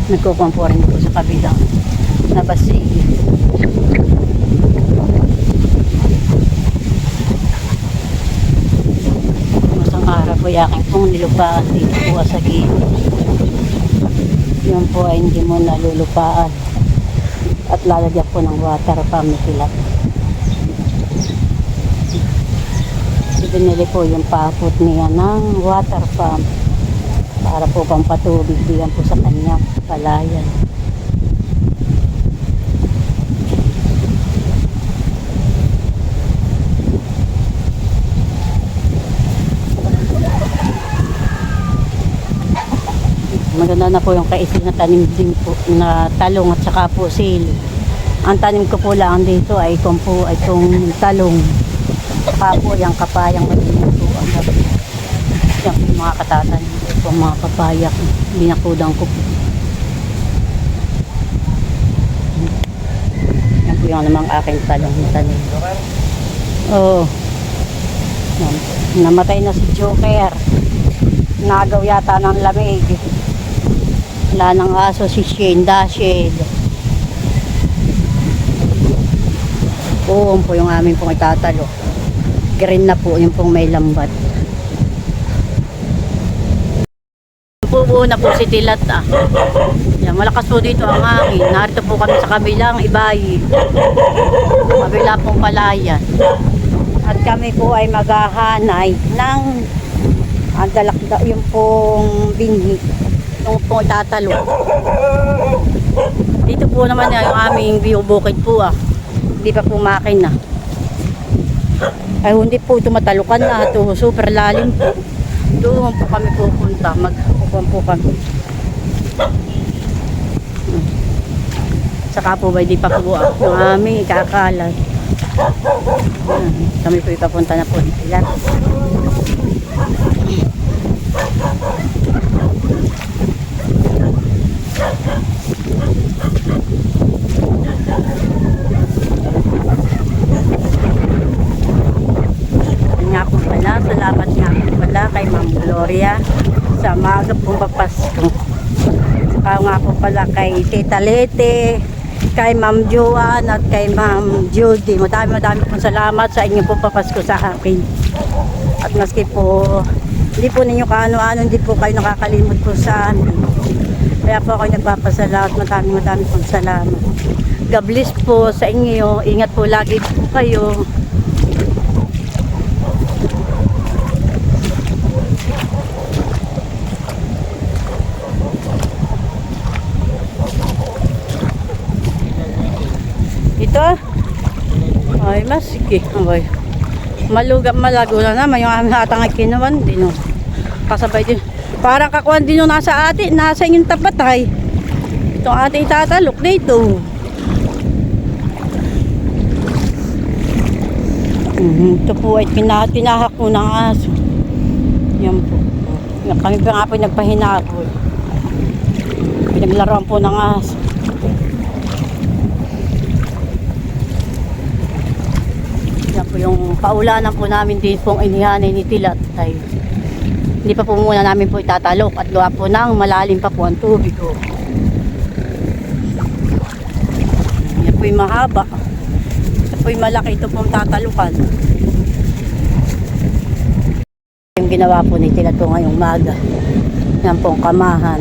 Nagkukuhan po rin po sa kabilang nabasi. Masang araw po yaking pong nilupaan dito po sa gilid. Yun po ay hindi mo nalulupaan at lalagyan po ng water pump na tilat. Binili po yung pakot niya ng water pump para po pampatubig diyan po sa kanyang palayan. Maganda na po yung kaisil na tanim din po na talong at saka po sili. Ang tanim ko po lang dito ay itong talong. Saka po yung kapayang malinis po. Yan po yung mga katatanim po, mga papaya. Binakudan ko po. Yan po yung namang aking talong na tanim. Oo. Namatay na si Joker. Nagaw yata ng lamig. Wala ng aso si Shane Dashel. Uong po yung amin pong itatalo. Green na po yung pong may lambat. Pupuo na po si Tilat Yan, malakas po dito ang hangin. Narito po kami sa kabilang Ibayi. Kabila pong palayan. At kami po ay maghahanay ng yung pong binhi. Yung pong itatalo. Dito po naman yung aming view bukid po Hindi pa po makina. Ay hindi po ito matalukan na. Ito super lalim po. Doon po kami pupunta. Mag-upan po kami. Saka po ba hindi pa po yung aming ikakalat. Kami po ipapunta na po sila. Salamat nga po pala kay Ma'am Gloria sa maaga pong papasko. Saka nga po pala kay Tita Lete, kay Ma'am Joan at kay Ma'am Judy. Madami pong salamat sa inyong pong papasko sa akin. At maski po hindi po ninyo kaano-ano, hindi po kayo nakakalimot po sa amin. Kaya po ako nagpapasalamat. Madami pong salamat. God bless po sa inyo. Ingat po lagi po kayo. Ito ay masiki ay malago na naman yung aming hatang ay kinuwan din kasabay din parang kakuan din yung nasa inyong tapat ay itong ating itatalok dito. Ito po ay tinahak ko ng aso. Yan po, kami pa nga po nagpahinapol, pinaglaruan po ng aso. Po yung paulanan po namin din pong inihanay ni Tilat ay hindi pa po muna namin po itatalok at gawa po ng malalim pa po ang tubig yan po yung mahaba, ito po yung malaki, ito pong tatalukan. Yung ginawa po ni Tilat po ngayong maga, yan pong kamahan.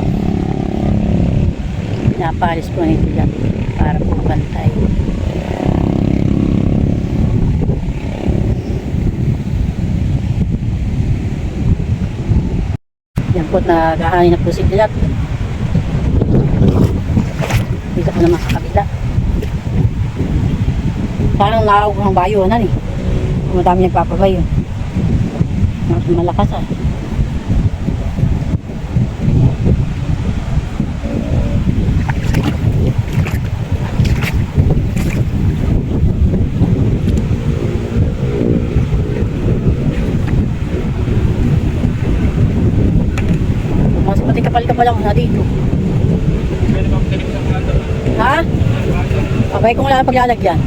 pinapalis po ng tilat para po bantay. Yan po, naghahanin na po si tilat. Dito po naman sa kabila. Parang nakakog ng bayonan eh. Madami nagpapabayo. Mas malakas ah. Mas pati kapal-kapal lang na dito. Ha? Abay kung wala na paglalagyan.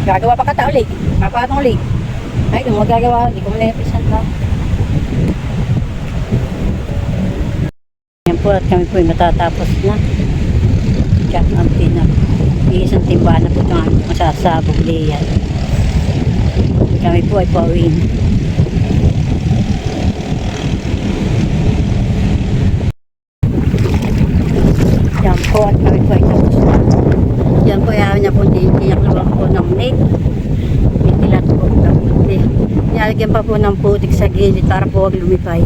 Gagawa pa kata ulit. Papatong ulit. Ay, kung magagawa, hindi ko manayapisan lang. Yan po at kami po ay matatapos na. Diyan ang isang timbahan na po itong aming masasabog liyan. Kami po ay pauwiin. Yan po at kami po ay tapos na. Yan po ay ayaw niya po tiyak naman po ng net. Itilat po ng puti. Nilagyan pa po ng putik sa gilid para po huwag lumipay.